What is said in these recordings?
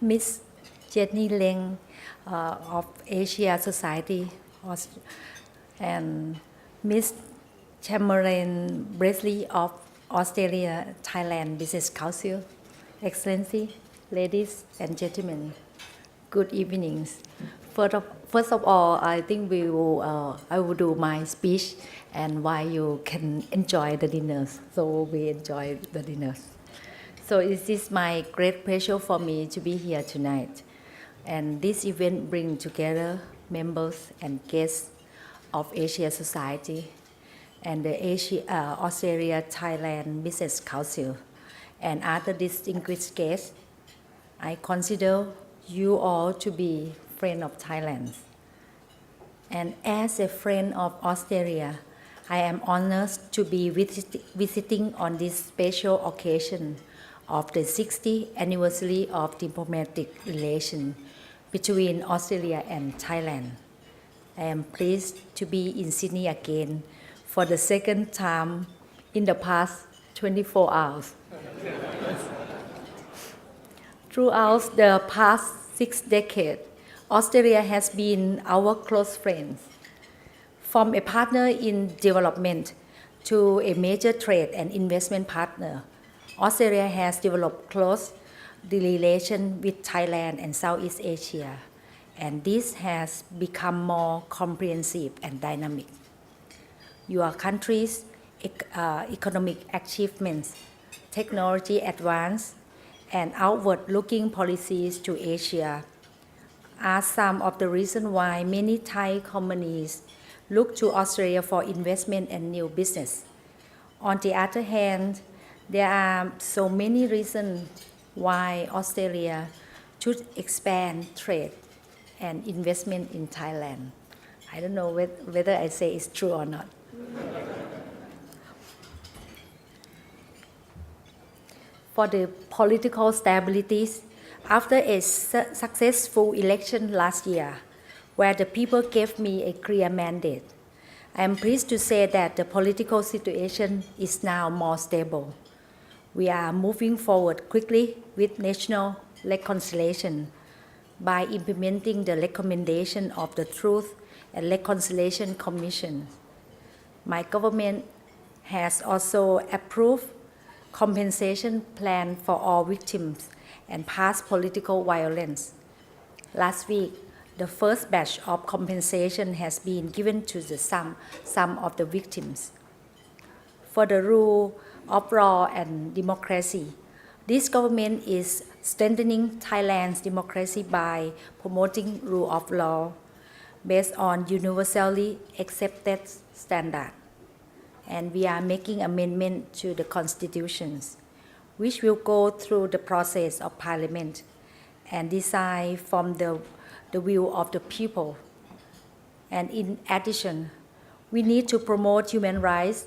Miss Jenny Leng of Asia Society and Miss Chamberlain Bresley of Australia Thailand Business Council. Excellency, ladies and gentlemen, good evenings. First of all, I think I will do my speech, and while you can enjoy the dinners, so we enjoy the dinners. So it is my great pleasure for me to be here tonight, and this event brings together members and guests of Asia Society and the Australia Thailand Business Council, and other distinguished guests. I consider you all to be friends of Thailand. And as a friend of Australia, I am honored to be visiting on this special occasion of the 60th anniversary of diplomatic relations between Australia and Thailand. I am pleased to be in Sydney again for the second time in the past 24 hours. Throughout the past 6 decades, Australia has been our close friend. From a partner in development to a major trade and investment partner, Australia has developed close relations with Thailand and Southeast Asia, and this has become more comprehensive and dynamic. Your country's economic achievements, technology advance, and outward-looking policies to Asia are some of the reasons why many Thai companies look to Australia for investment and new business. On the other hand, there are so many reasons why Australia should expand trade and investment in Thailand. I don't know whether I say it's true or not. For the political stability, after a successful election last year, where the people gave me a clear mandate, I am pleased to say that the political situation is now more stable. We are moving forward quickly with national reconciliation by implementing the recommendation of the Truth and Reconciliation Commission. My government has also approved compensation plan for all victims and past political violence. Last week, the first batch of compensation has been given to some of the victims. For the rule of law and democracy, this government is strengthening Thailand's democracy by promoting rule of law based on universally accepted standards. And we are making amendment to the constitutions, which will go through the process of parliament and decide from the will of the people. And in addition, we need to promote human rights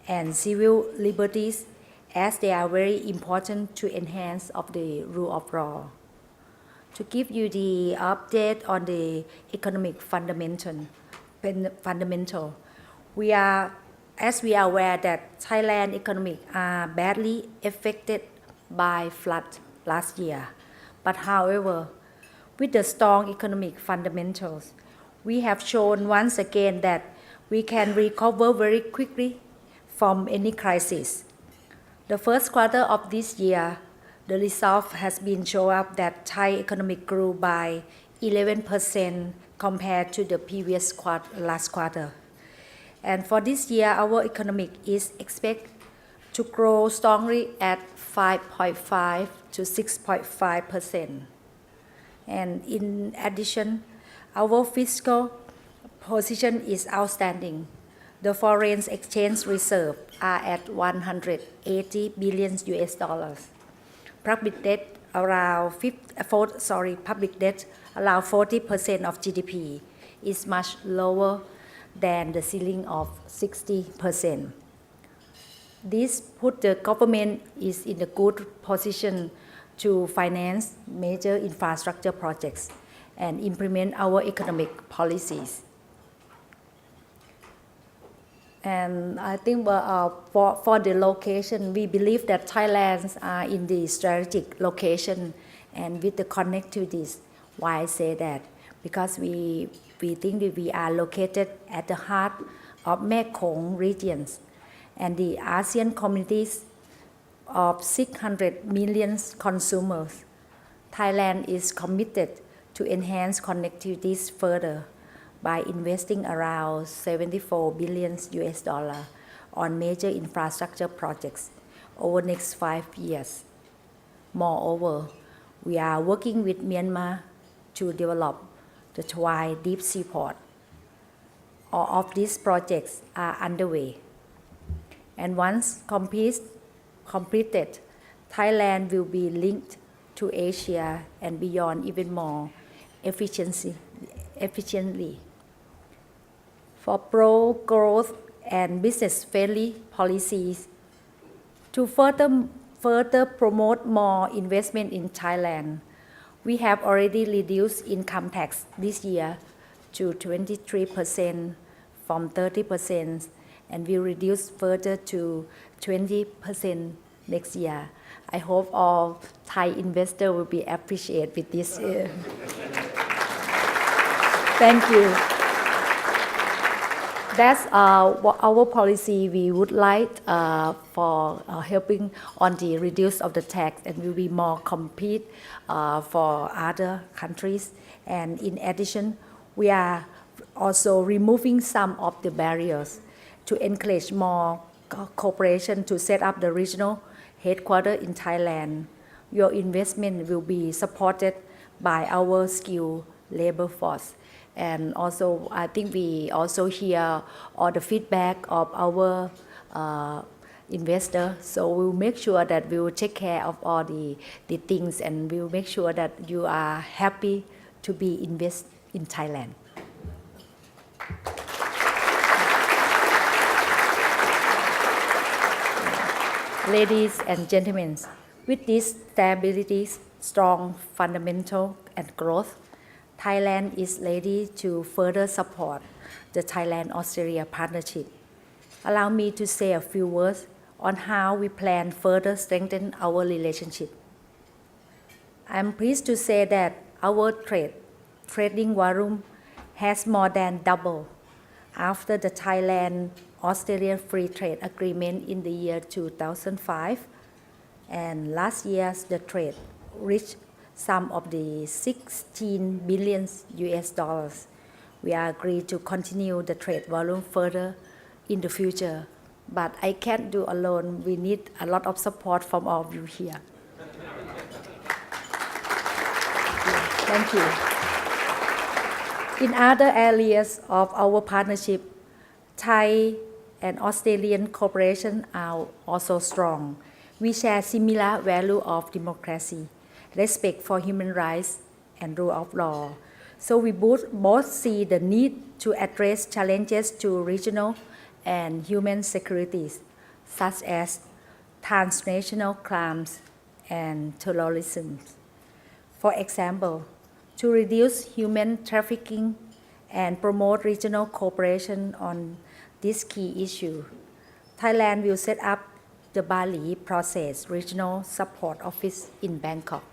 and civil liberties as they are very important to enhance of the rule of law. To give you the update on the economic fundamental, as we are aware that Thailand economic are badly affected by flood last year. But however, with the strong economic fundamentals, we have shown once again that we can recover very quickly from any crisis. The first quarter of this year, the result has been shown up that Thai economic grew by 11% compared to the previous last quarter. And for this year, our economic is expected to grow strongly at 5.5 to 6.5%. And in addition, our fiscal position is outstanding. The foreign exchange reserve are at 180 billion US dollars. Public debt around 40% of GDP is much lower than the ceiling of 60%. This put the government is in a good position to finance major infrastructure projects and implement our economic policies. And I think for the location, we believe that Thailand are in the strategic location And with the connectivities, why I say that? Because we think that we are located at the heart of Mekong regions and the ASEAN communities of 600 million consumers. Thailand is committed to enhance connectivities further by investing around 74 billion US dollar on major infrastructure projects over the next 5 years. Moreover, we are working with Myanmar to develop the Twai Deep Sea Port. All of these projects are underway. And once completed, Thailand will be linked to Asia and beyond even more efficiently. For pro-growth and business-friendly policies, to further promote more investment in Thailand, we have already reduced income tax this year to 23% from 30% and will reduce further to 20% next year. I hope all Thai investors will be appreciated with this. Thank you. That's our policy. We would like for helping on the reduce of the tax and will be more compete for other countries. And in addition, we are also removing some of the barriers to encourage more cooperation to set up the regional headquarters in Thailand. Your investment will be supported by our skilled labor force. And also, I think we also hear all the feedback of our investor. So we'll make sure that we will take care of all the things and we'll make sure that you are happy to be invest in Thailand. Ladies and gentlemen, with this stability, strong fundamental and growth, Thailand is ready to further support the Thailand-Australia partnership. Allow me to say a few words on how we plan further strengthen our relationship. I'm pleased to say that our trading volume has more than doubled after the Thailand-Australia Free Trade Agreement in the year 2005, and last year the trade reached sum of the 16 billion US dollars. We are agreed to continue the trade volume further in the future, but I can't do alone. We need a lot of support from all of you here. Thank you. In other areas of our partnership, Thai and Australian cooperation are also strong. We share similar value of democracy, respect for human rights and rule of law. So we both see the need to address challenges to regional and human securities, such as transnational crimes and terrorism. For example, to reduce human trafficking and promote regional cooperation on this key issue, Thailand will set up the Bali Process Regional Support Office in Bangkok,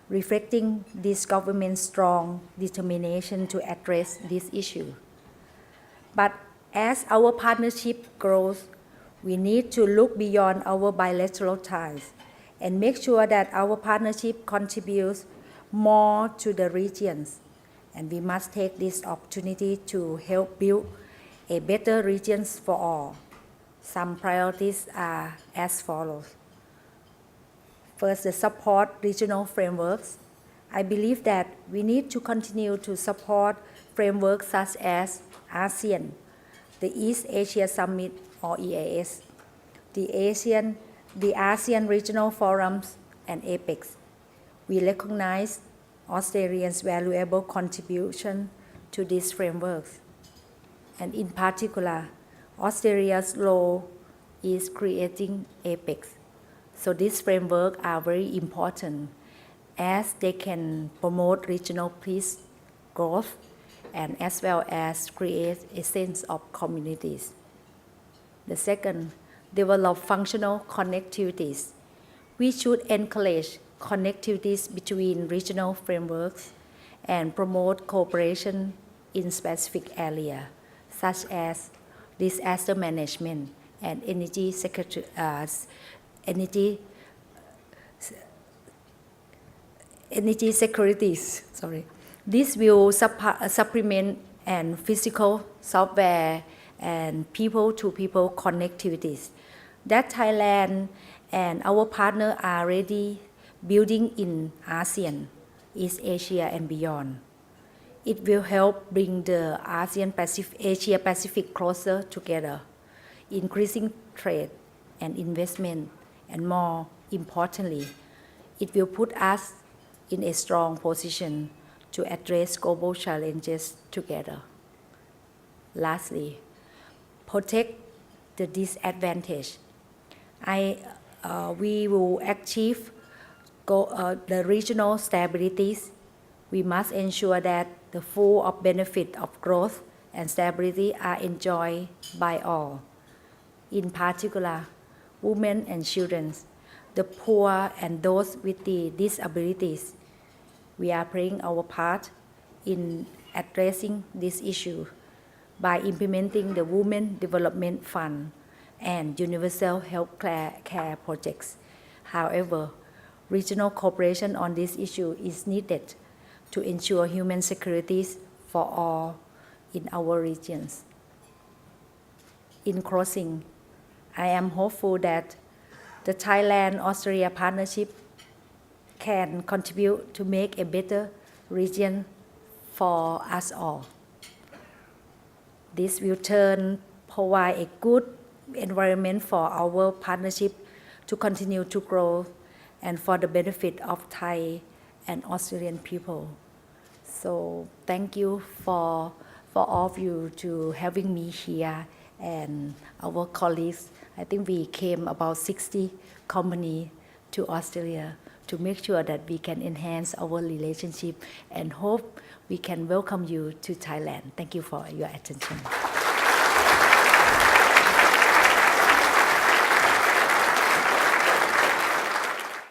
reflecting this government's strong determination to address this issue. But as our partnership grows, we need to look beyond our bilateral ties and make sure that our partnership contributes more to the regions. And we must take this opportunity to help build a better region for all. Some priorities are as follows. First, the support regional frameworks. I believe that we need to continue to support frameworks such as ASEAN, the East Asia Summit or EAS, the ASEAN Regional Forums and APEC. We recognize Australia's valuable contribution to these frameworks. And in particular, Australia's role is creating APEC. So these frameworks are very important as they can promote regional peace, growth, and as well as create a sense of communities. The second, develop functional connectivities. We should encourage connectivities between regional frameworks and promote cooperation in specific areas such as disaster management and energy securities. This will supplement and physical, software, and people-to-people connectivities that Thailand and our partner are already building in ASEAN, East Asia and beyond. It will help bring the Asia Pacific closer together, increasing trade and investment, and more importantly, it will put us in a strong position to address global challenges together. Lastly, protect the disadvantaged. We will achieve the regional stabilities. We must ensure that the full of benefit of growth and stability are enjoyed by all. In particular, women and children, the poor and those with the disabilities. We are playing our part in addressing this issue by implementing the Women Development Fund and universal health care projects. However, regional cooperation on this issue is needed to ensure human security for all in our regions. In closing, I am hopeful that the Thailand-Australia partnership can contribute to make a better region for us all. This will provide a good environment for our partnership to continue to grow and for the benefit of Thai and Australian people. So thank you for all of you to having me here and our colleagues. I think we came about 60 companies to Australia to make sure that we can enhance our relationship and hope we can welcome you to Thailand. Thank you for your attention.